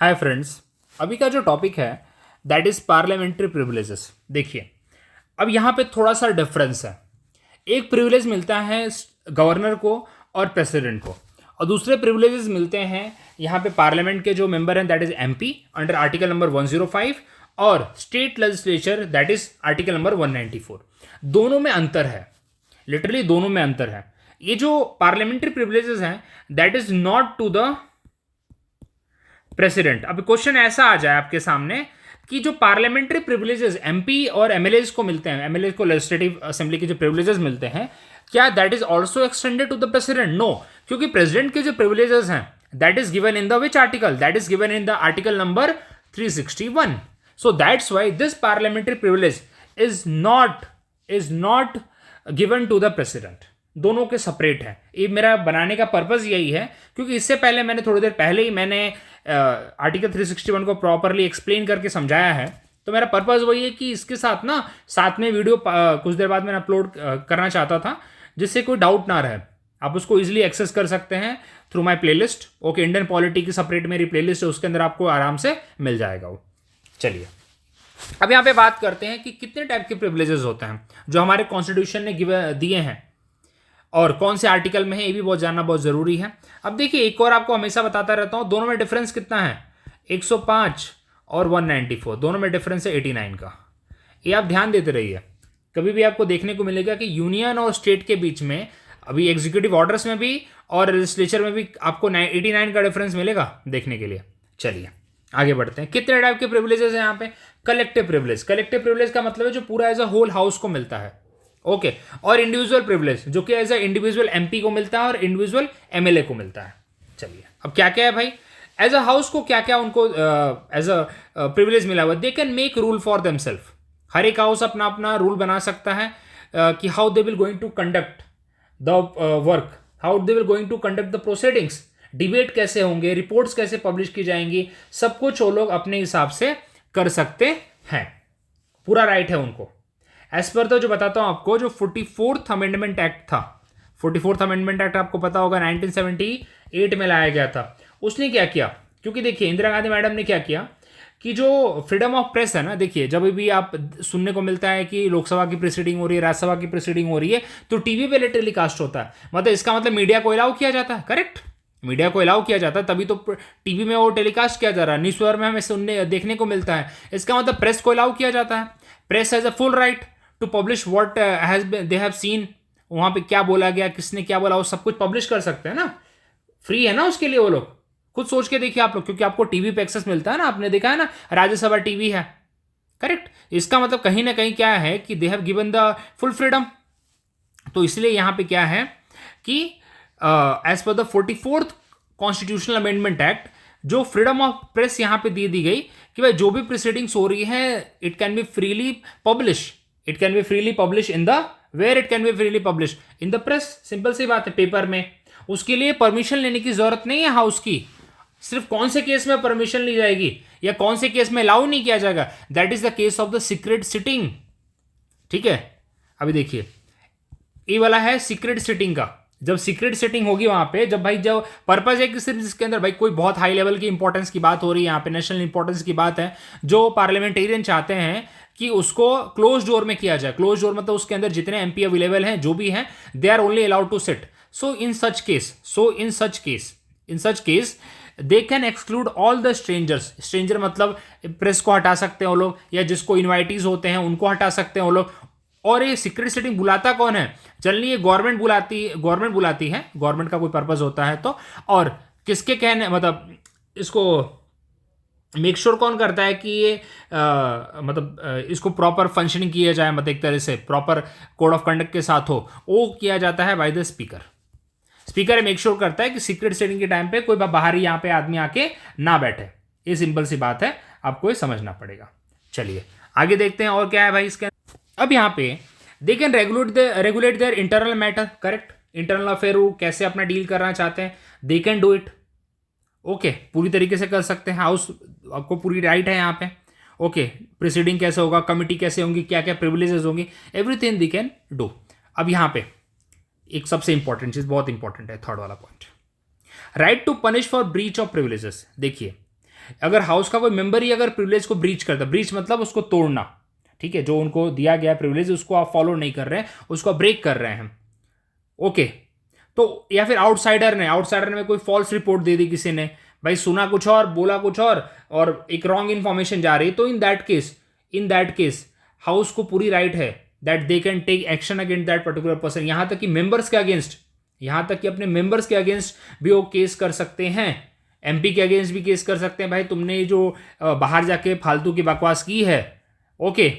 Hi friends, अभी का जो टॉपिक है दैट इज़ पार्लियामेंट्री प्रिविलेजेस। देखिए, अब यहाँ पे थोड़ा सा डिफरेंस है। एक प्रिविलेज मिलता है गवर्नर को और प्रेसिडेंट को, और दूसरे प्रिविलेजेस मिलते हैं यहाँ पे पार्लियामेंट के जो मेंबर हैं that is MP under article number 105, और state legislature that is article number 194। दोनों में अंतर है, लिटरली दोनों में अंतर है। ये जो पार्लियामेंट्री प्रिविलेजेस हैं that is not to the president. अब क्वेश्चन ऐसा आ जाए आपके सामने कि जो पार्लियामेंट्री प्रिविलेजेस एमपी और एमएलएज को मिलते हैं, एमएलए को लेजिस्लेटिव असेंबली के जो प्रिविलेजेस मिलते हैं, क्या that is also extended to the president? No, क्योंकि प्रेसिडेंट के जो प्रिविलेजेस हैं that is given in the which article? That is given in the article number 361। So that's why this parliamentary privilege is not given to the president. दोनों के separate है। ये मेरा बनाने का पर्पज़ यही है, क्योंकि इससे पहले मैंने थोड़ी देर पहले ही मैंने आर्टिकल 361 को प्रॉपरली एक्सप्लेन करके समझाया है। तो मेरा पर्पज़ वही है कि इसके साथ ना साथ में वीडियो कुछ देर बाद मैंने अपलोड करना चाहता था, जिससे कोई डाउट ना रहे। आप उसको इजीली एक्सेस कर सकते हैं through my playlist. Okay, Indian polity की सेपरेट मेरी प्लेलिस्ट है, उसके अंदर आपको आराम से मिल जाएगा वो। चलिए, अब यहाँ पे बात करते हैं कि कितने टाइप के प्रिविलेजेस होते हैं जो हमारे कॉन्स्टिट्यूशन ने दिए हैं, और कौन से आर्टिकल में है ये भी बहुत जानना बहुत ज़रूरी है। अब देखिए, एक और आपको हमेशा बताता रहता हूँ, दोनों में डिफरेंस कितना है? 105 और 194, दोनों में डिफरेंस है 89 का। ये आप ध्यान देते रहिए। कभी भी आपको देखने को मिलेगा कि यूनियन और स्टेट के बीच में अभी एग्जीक्यूटिव ऑर्डर्स में भी और लेजिस्लेचर में भी आपको 89 का डिफरेंस मिलेगा देखने के लिए। चलिए आगे बढ़ते हैं। कितने टाइप के प्रिविलेजेस हैं यहाँ पे? Collective privilege. कलेक्टिव प्रिविलेज का मतलब है जो पूरा एज अ होल हाउस को मिलता है। ओके, और इंडिविजुअल प्रिविलेज जो कि एज अ इंडिविजुअल एमपी को मिलता है और इंडिविजुअल एमएलए को मिलता है। चलिए, अब क्या क्या है भाई? एज अ हाउस को क्या क्या उनको एज अ प्रिविलेज मिला हुआ? They can make rule for themselves. हर एक हाउस अपना अपना रूल बना सकता है कि how they will going to conduct the work, how they will going to conduct the proceedings, debate कैसे होंगे, रिपोर्ट्स कैसे पब्लिश की जाएंगी, सब कुछ वो लोग अपने हिसाब से कर सकते हैं। पूरा राइट है उनको। एज पर तो जो बताता हूं आपको, जो 44th अमेंडमेंट एक्ट था, 44th अमेंडमेंट एक्ट आपको पता होगा 1978 में लाया गया था। उसने क्या किया? क्योंकि देखिए, इंदिरा गांधी मैडम ने क्या किया कि जो फ्रीडम ऑफ प्रेस है ना, देखिए जब भी आप सुनने को मिलता है कि लोकसभा की प्रोसीडिंग हो रही है, राज्यसभा की प्रोसीडिंग हो रही है, तो टीवी पे टेलीकास्ट होता है। मतलब इसका मतलब मीडिया को अलाउ किया जाता है। करेक्ट, मीडिया को अलाउ किया जाता है, तभी तो टीवी में वो टेलीकास्ट किया जा रहा है, न्यूज़ पेपर में हमें सुनने देखने को मिलता है। इसका मतलब प्रेस को अलाउ किया जाता है। Press has a full right to publish what has they have seen. वहां पे क्या बोला गया, किसने क्या बोला, वो सब कुछ पब्लिश कर सकते हैं ना। फ्री है ना उसके लिए वो लोग। खुद सोच के देखिए आप लोग, क्योंकि आपको टीवी पे एक्सेस मिलता है ना, आपने देखा है ना राज्यसभा टीवी है। करेक्ट, इसका मतलब कहीं ना कहीं क्या है कि they have given the full freedom. तो इसलिए यहां पे क्या है कि as per the 44th constitutional amendment act, जो फ्रीडम ऑफ प्रेस यहां पे दी गई कि भाई जो भी प्रोसीडिंग्स हो रही है it can be freely publish, it can be freely publish in the where it can be freely publish in the press. Simple सी बात है, पेपर में। उसके लिए परमिशन लेने की जरूरत नहीं है हाउस की। सिर्फ कौन से केस में परमिशन ली जाएगी या कौन से केस में अलाउ नहीं किया जाएगा? That is the case of the secret sitting. ठीक है, अभी देखिए, ये वाला है सीक्रेट सिटिंग का। जब सीक्रेट सिटिंग होगी वहां पे, जब भाई जो पर्पज है कि सिर्फ इसके अंदर भाई कोई बहुत हाई लेवल की इंपॉर्टेंस की बात हो रही है, यहाँ पे नेशनल इंपॉर्टेंस की बात है, जो पार्लियामेंटेरियन चाहते हैं कि उसको क्लोज डोर में किया जाए। क्लोज डोर मतलब उसके अंदर जितने एमपी अवेलेबल हैं जो भी हैं, they are only allowed to sit. So in such case they can exclude all the strangers. Stranger मतलब प्रेस को हटा सकते हैं वो लोग, या जिसको इन्वाइटीज होते हैं उनको हटा सकते हैं वो लोग। और ये सीक्रेट सिटिंग बुलाता कौन है? जनरली ये गवर्नमेंट बुलाती है, गवर्नमेंट का कोई पर्पज होता है तो। और किसके कहने मतलब इसको मेक श्योर कौन करता है कि ये इसको प्रॉपर फंक्शनिंग किया जाए, मतलब एक तरह से प्रॉपर कोड ऑफ कंडक्ट के साथ हो, वो किया जाता है by the speaker. Speaker make sure करता है कि सीक्रेट सिटिंग के टाइम पे कोई बाहरी यहाँ पे आदमी आके ना बैठे। ये सिंपल सी बात है, आपको ये समझना पड़ेगा। चलिए आगे देखते हैं और क्या है भाई इसके। अब यहाँ पे दे can regulate their internal matter. Correct, internal affair वो कैसे अपना डील करना चाहते हैं, दे कैन डू इट। ओके, पूरी तरीके से कर सकते हैं, हाउस आपको पूरी राइट है यहाँ पे। ओके, प्रोसीडिंग कैसे होगा, कमिटी कैसे होंगी, क्या क्या प्रिविलेजेस होंगी, एवरीथिंग दे कैन डू। अब यहाँ पे एक सबसे इंपॉर्टेंट चीज बहुत इंपॉर्टेंट है, थर्ड वाला point, right to punish for breach of privileges. देखिए, अगर हाउस का कोई मेंबर ही अगर प्रिविलेज को ब्रीच करता, ब्रीच मतलब उसको तोड़ना, ठीक है, जो उनको दिया गया प्रिविलेज उसको आप फॉलो नहीं कर रहे हैं, उसको ब्रेक कर रहे हैं, ओके, तो या फिर आउटसाइडर ने कोई फॉल्स रिपोर्ट दे दी किसी ने, भाई सुना कुछ और बोला कुछ और एक रॉन्ग इन्फॉर्मेशन जा रही है, तो इन दैट केस हाउस को पूरी राइट है that they can take action against that particular person, यहां तक कि मेंबर्स के अगेंस्ट, यहां तक कि अपने मेंबर्स के अगेंस्ट भी वो केस कर सकते हैं, एमपी के अगेंस्ट भी केस कर सकते हैं, भाई तुमने जो बाहर जाके फालतू की बकवास की है, okay,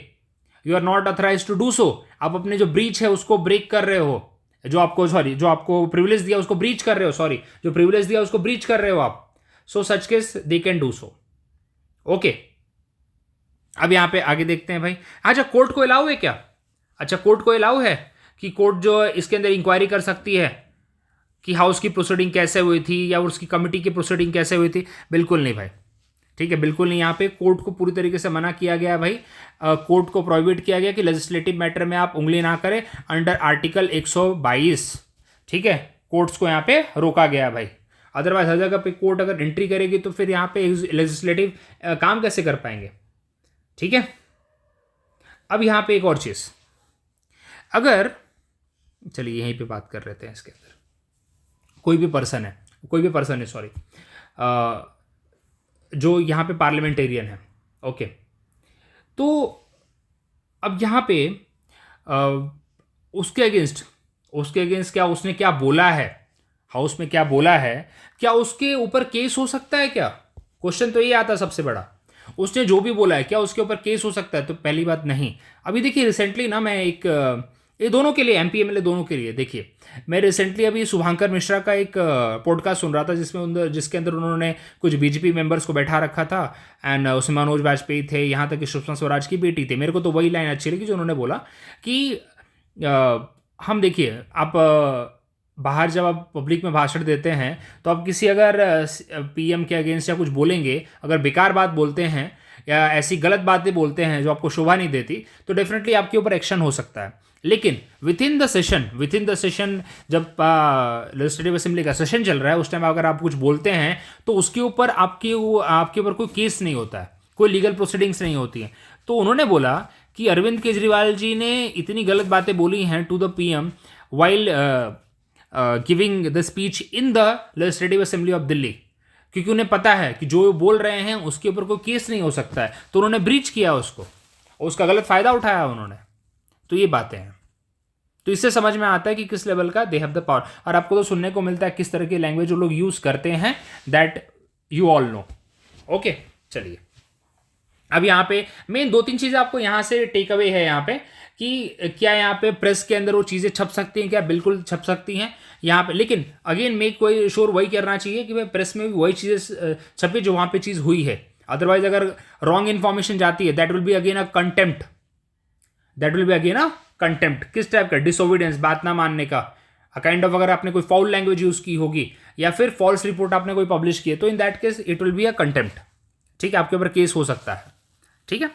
you are not authorize to do so, आप अपने जो ब्रीच है उसको ब्रेक कर रहे हो, जो आपको प्रिविलेज दिया उसको ब्रीच कर रहे हो, सॉरी, जो प्रिविलेज दिया उसको ब्रीच कर रहे हो आप, so such case they can do so, okay. अब यहां पे आगे देखते हैं भाई, अच्छा कोर्ट को अलाउ है क्या, अच्छा कोर्ट को अलाउ है कि कोर्ट जो इसके अंदर इंक्वायरी कर सकती है कि हाउस की प्रोसीडिंग कैसे हुई थी या उसकी कमिटी की प्रोसीडिंग कैसे हुई थी, बिल्कुल नहीं भाई, ठीक है, बिल्कुल नहीं, यहाँ पे कोर्ट को पूरी तरीके से मना किया गया भाई, कोर्ट को प्रोहिबिट किया गया कि लेजिस्लेटिव मैटर में आप उंगली ना करें अंडर आर्टिकल 122, ठीक है, कोर्ट्स को यहाँ पे रोका गया भाई, अदरवाइज हर जगह पे कोर्ट अगर एंट्री करेगी तो फिर यहाँ पे लेजिस्लेटिव काम कैसे कर पाएंगे, ठीक है। अब यहाँ पे एक और चीज़, अगर चलिए यहीं पे बात कर रहे थे, इसके अंदर कोई भी पर्सन है सॉरी, जो यहाँ पे पार्लियामेंटेरियन है, ओके, तो अब यहाँ पे उसके अगेंस्ट क्या उसने क्या बोला है, हाउस में क्या बोला है, क्या उसके ऊपर केस हो सकता है क्या, क्वेश्चन तो ये आता है सबसे बड़ा, उसने जो भी बोला है क्या उसके ऊपर केस हो सकता है, तो पहली बात नहीं। अभी देखिए रिसेंटली ना मैं ये दोनों के लिए, एमपी एमएलए दोनों के लिए, देखिए मैं रिसेंटली अभी शुभांकर मिश्रा का एक पॉडकास्ट सुन रहा था जिसके अंदर उन्होंने कुछ बीजेपी मेंबर्स को बैठा रखा था, एंड उसमें मनोज वाजपेयी थे, यहाँ तक कि सुषमा स्वराज की बेटी थी, मेरे को तो वही लाइन अच्छी लगी जो उन्होंने बोला कि हम देखिए आप बाहर जब आप पब्लिक में भाषण देते हैं तो आप किसी अगर पीएम के अगेंस्ट या कुछ बोलेंगे, अगर बेकार बात बोलते हैं या ऐसी गलत बातें बोलते हैं जो आपको शोभा नहीं देती, तो डेफिनेटली आपके ऊपर एक्शन हो सकता है, लेकिन विद इन द सेशन जब लेजिस्लेटिव असेंबली का सेशन चल रहा है उस टाइम अगर आप कुछ बोलते हैं तो उसके ऊपर आपके ऊपर कोई केस नहीं होता है, कोई लीगल प्रोसीडिंग्स नहीं होती हैं। तो उन्होंने बोला कि अरविंद केजरीवाल जी ने इतनी गलत बातें बोली हैं to the PM while giving the speech in the legislative assembly of Delhi, क्योंकि उन्हें पता है कि जो बोल रहे हैं उसके ऊपर कोई केस नहीं हो सकता है, तो उन्होंने ब्रीच किया उसको, उसका गलत फायदा उठाया उन्होंने। तो ये बातें हैं, तो इससे समझ में आता है कि किस लेवल का दे हैव द पावर, और आपको तो सुनने को मिलता है किस तरह की लैंग्वेज वो लोग यूज करते हैं, that you all know, okay. चलिए अब यहाँ पे मेन 2-3 चीज़ें आपको यहाँ से टेक अवे है यहाँ पे कि क्या यहाँ पे प्रेस के अंदर वो चीज़ें छप सकती हैं क्या, बिल्कुल छप सकती हैं यहाँ पे, लेकिन अगेन मेक कोई श्योर वही करना चाहिए कि भाई प्रेस में भी वही चीज़ें छपे जो वहाँ पे चीज़ हुई है, अदरवाइज अगर रॉन्ग इन्फॉर्मेशन जाती है that will be again a contempt, किस टाइप का, डिसोबीडियंस, बात ना मानने का काइंड ऑफ, अगर आपने कोई फाउल लैंग्वेज यूज की होगी या फिर फॉल्स रिपोर्ट आपने कोई पब्लिश की है, तो in that case it will be a contempt, ठीक है, आपके ऊपर केस हो सकता है, ठीक है।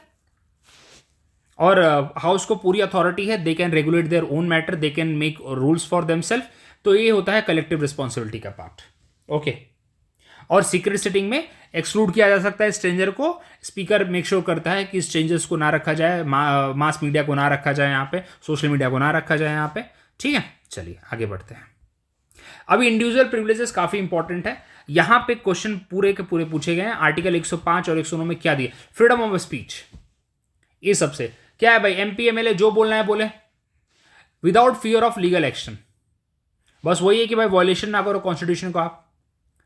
और हाउस को पूरी अथॉरिटी है, they can regulate their own matter, they can make rules for themself, तो ये होता है कलेक्टिव रिस्पॉन्सिबिलिटी का पार्ट, ओके। और सीक्रेट सिटिंग में एक्सक्लूड किया जा सकता है स्ट्रेंजर को, स्पीकर मेक श्योर करता है कि स्ट्रेंजर्स को ना रखा जाए, मास मीडिया को ना रखा जाए यहाँ पे, सोशल मीडिया को ना रखा जाए यहाँ पे, ठीक है। चलिए आगे बढ़ते हैं। अभी इंडिविजुअल प्रिविलेजेस काफी इंपॉर्टेंट है, यहाँ पे क्वेश्चन पूरे के पूरे पूछे गए हैं, आर्टिकल 105 और 109 में क्या दिया, फ्रीडम ऑफ स्पीच, ये सबसे क्या है भाई, एमपी एमएलए जो बोलना है बोले without fear of legal action, बस वही है कि भाई वॉयलेशन ना करो कॉन्स्टिट्यूशन को आप,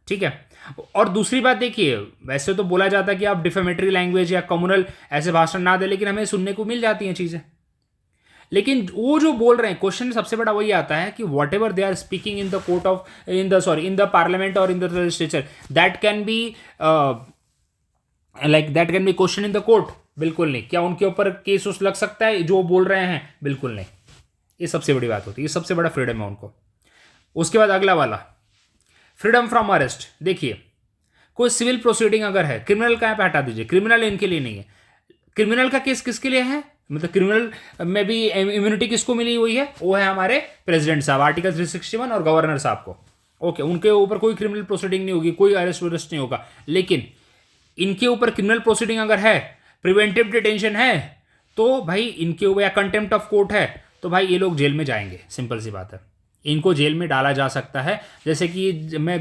ठीक है। और दूसरी बात देखिए, वैसे तो बोला जाता है कि आप डिफेमेटरी लैंग्वेज या कम्युनल ऐसे भाषण ना दे, लेकिन हमें सुनने को मिल जाती हैं चीजें, लेकिन वो जो बोल रहे हैं क्वेश्चन सबसे बड़ा वही आता है कि whatever they are speaking in the court of in the parliament और in the legislature, that can be question in the court, बिल्कुल नहीं। क्या उनके ऊपर केस लग सकता है जो बोल रहे हैं, बिल्कुल नहीं। ये सबसे बड़ी बात होती है, ये सबसे बड़ा फ्रीडम है उनको। उसके बाद अगला वाला फ्रीडम फ्रॉम अरेस्ट, देखिए कोई सिविल प्रोसीडिंग अगर है, क्रिमिनल का यहाँ पे हटा दीजिए, क्रिमिनल इनके लिए नहीं है, क्रिमिनल का केस किसके लिए है, मतलब क्रिमिनल में भी इम्यूनिटी किसको मिली हुई है, वो है हमारे प्रेसिडेंट साहब, आर्टिकल 361 और गवर्नर साहब को, ओके, उनके ऊपर कोई क्रिमिनल प्रोसीडिंग नहीं होगी, कोई अरेस्ट वरेस्ट नहीं होगा, लेकिन इनके ऊपर क्रिमिनल प्रोसीडिंग अगर है, प्रिवेंटिव डिटेंशन है, तो भाई इनके ऊपर, या कंटेम्प्ट ऑफ कोर्ट है, तो भाई ये लोग जेल में जाएंगे, सिंपल सी बात है। इनको जेल में डाला जा सकता है। जैसे कि मैं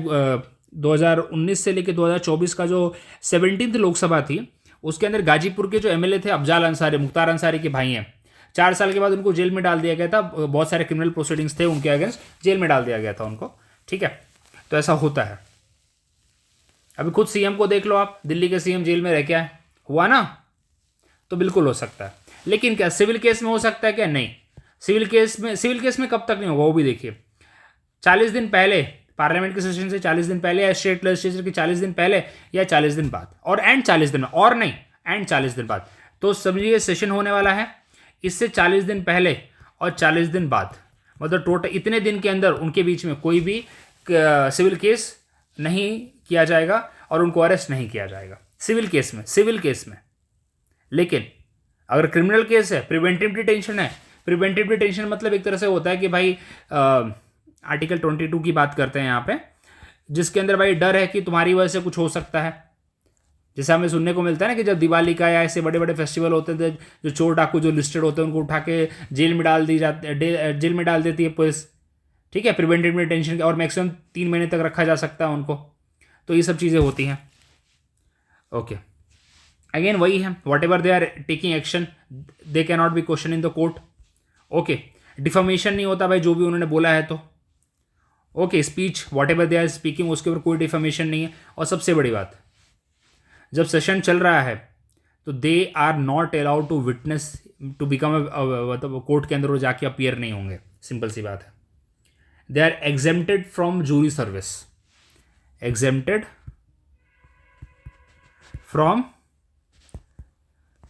2019 से लेकर 2024 का जो 17th लोकसभा थी, उसके अंदर गाजीपुर के जो एमएलए थे अफजाल अंसारी, मुख्तार अंसारी के भाई हैं, 4 साल के बाद उनको जेल में डाल दिया गया था। बहुत सारे क्रिमिनल प्रोसीडिंग्स थे उनके अगेंस्ट, जेल में डाल दिया गया था उनको, ठीक है। तो ऐसा होता है। अभी खुद सीएम को देख लो आप, दिल्ली के सीएम जेल में रह के आए, हुआ ना? तो बिल्कुल हो सकता है। लेकिन क्या सिविल केस में हो सकता है क्या? नहीं। सिविल केस में कब तक नहीं होगा वो भी देखिए। 40 दिन पहले, पार्लियामेंट के सेशन से 40 दिन पहले, या स्टेट लेजिस्लेचर के 40 दिन पहले, या 40 दिन बाद, और एंड 40 दिन, और नहीं, एंड 40 दिन बाद। तो समझिए सेशन होने वाला है, इससे 40 दिन पहले और 40 दिन बाद, मतलब टोटल इतने दिन के अंदर उनके बीच में कोई भी सिविल केस नहीं किया जाएगा और उनको अरेस्ट नहीं किया जाएगा सिविल केस में। लेकिन अगर क्रिमिनल केस है, प्रिवेंटिव डिटेंशन है, प्रिवेंटिव डिटेंशन मतलब एक तरह से होता है कि भाई आर्टिकल 22 की बात करते हैं यहाँ पे, जिसके अंदर भाई डर है कि तुम्हारी वजह से कुछ हो सकता है। जैसे हमें सुनने को मिलता है ना कि जब दिवाली का या ऐसे बड़े बड़े फेस्टिवल होते थे, जो चोर डाकू जो लिस्टेड होते हैं उनको उठा के जेल में डाल देती है पुलिस, ठीक है, प्रिवेंटिव डिटेंशन, और मैक्सिमम 3 महीने तक रखा जा सकता है उनको। तो ये सब चीज़ें होती हैं। ओके, अगेन वही है, whatever they are taking action, they can not be question in the court. Okay, defamation नहीं होता भाई, जो भी उन्होंने बोला है तो okay, speech whatever they are speaking, उसके ऊपर कोई डिफॉर्मेशन नहीं है। और सबसे बड़ी बात, जब सेशन चल रहा है तो they are not allowed to witness, to become, मतलब कोर्ट के अंदर वो जाके अपीयर नहीं होंगे, सिंपल सी बात है। They are exempted from jury service, exempted from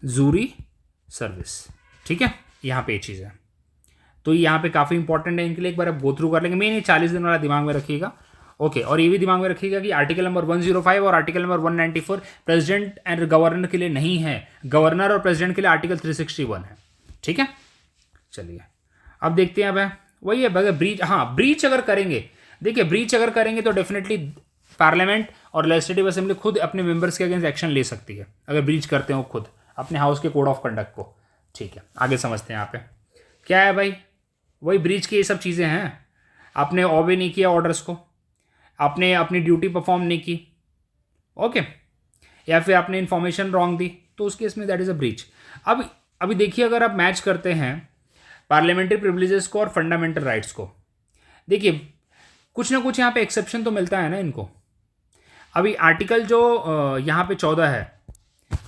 jury service, ठीक है। यहाँ पे ये चीज़ है, तो यहाँ पे काफ़ी इंपॉर्टेंट है इनके लिए, एक बार आप गो थ्रू कर लेंगे। मेन ये 40 दिन वाला दिमाग में रखिएगा। ओके, और ये भी दिमाग में रखिएगा कि आर्टिकल नंबर 105 और article number 194 president and governor के लिए नहीं है, गवर्नर और प्रेसिडेंट के लिए आर्टिकल 361 है, ठीक है। चलिए अब देखते हैं। अब वही है, अगर ब्रीच, हाँ ब्रीच अगर करेंगे, देखिए ब्रीच अगर करेंगे तो डेफिनेटली पार्लियामेंट और लेजिस्लेटिव असेंबली खुद अपने मेंबर्स के अगेंस्ट एक्शन ले सकती है, अगर ब्रीच करते हो खुद अपने हाउस के कोड ऑफ कंडक्ट को, ठीक है। आगे समझते हैं यहाँ पे क्या है भाई, वही ब्रीच की ये सब चीज़ें हैं। आपने ऑबे नहीं किया ऑर्डर्स को, आपने अपनी ड्यूटी परफॉर्म नहीं की, ओके, या फिर आपने इन्फॉर्मेशन रॉन्ग दी, तो उस केस में दैट इज़ अ ब्रीच। अब अभी देखिए, अगर आप मैच करते हैं पार्लियामेंट्री प्रिविलेजेस को और फंडामेंटल राइट्स को, देखिए कुछ ना कुछ यहाँ पे एक्सेप्शन तो मिलता है ना इनको। अभी आर्टिकल जो यहाँ पे 14 है,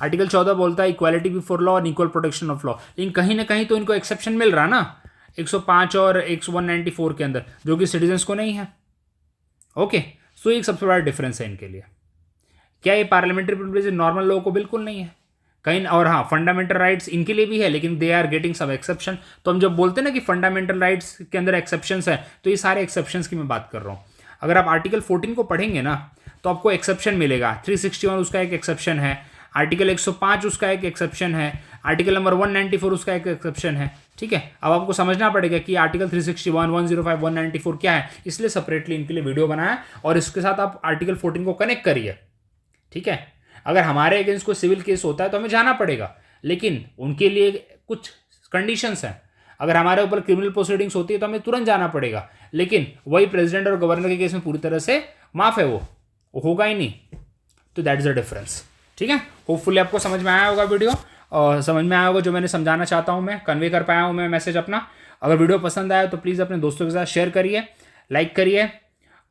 आर्टिकल 14 बोलता है इक्वालिटी बिफोर लॉ और इक्वल प्रोटेक्शन ऑफ लॉ, लेकिन कहीं ना कहीं तो इनको एक्सेप्शन मिल रहा ना 105 और 194 के अंदर, जो कि सिटीजन्स को नहीं है। ओके, सो एक सबसे बड़ा डिफरेंस है इनके लिए। क्या ये पार्लियामेंट्री प्रिविलेज नॉर्मल लोगों को बिल्कुल नहीं है कहीं, और हाँ फंडामेंटल राइट्स इनके लिए भी है, लेकिन they are getting some exception. तो हम जब बोलते हैं ना कि फंडामेंटल राइट्स के अंदर एक्सेप्शंस है, तो ये सारे एक्सेप्शंस की मैं बात कर रहा हूँ। अगर आप आर्टिकल 14 को पढ़ेंगे ना तो आपको एक्सेप्शन मिलेगा। 361 उसका एक एक्सेप्शन है, आर्टिकल 105 उसका एक एक्सेप्शन है, आर्टिकल नंबर 194 उसका एक एक्सेप्शन है, ठीक है। अब आपको समझना पड़ेगा कि आर्टिकल 361, 105, 194 क्या है, इसलिए सेपरेटली इनके लिए वीडियो बनाया, और इसके साथ आप आर्टिकल 14 को कनेक्ट करिए, ठीक है। अगर हमारे अगेंस्ट कोई सिविल केस होता है तो हमें जाना पड़ेगा, लेकिन उनके लिए कुछ कंडीशंस हैं। अगर हमारे ऊपर क्रिमिनल प्रोसीडिंग्स होती है तो हमें तुरंत जाना पड़ेगा, लेकिन वही प्रेसिडेंट और गवर्नर के केस में पूरी तरह से माफ है, वो होगा ही नहीं। तो दैट इज द डिफरेंस, ठीक है। होपफुली आपको समझ में आया होगा वीडियो, और समझ में आया होगा जो मैंने समझाना चाहता हूँ, मैं कन्वे कर पाया हूँ मैं मैसेज अपना। अगर वीडियो पसंद आया तो प्लीज़ अपने दोस्तों के साथ शेयर करिए, लाइक करिए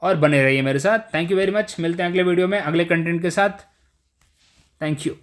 और बने रहिए मेरे साथ। थैंक यू वेरी मच, मिलते हैं अगले वीडियो में अगले कंटेंट के साथ। Thank you.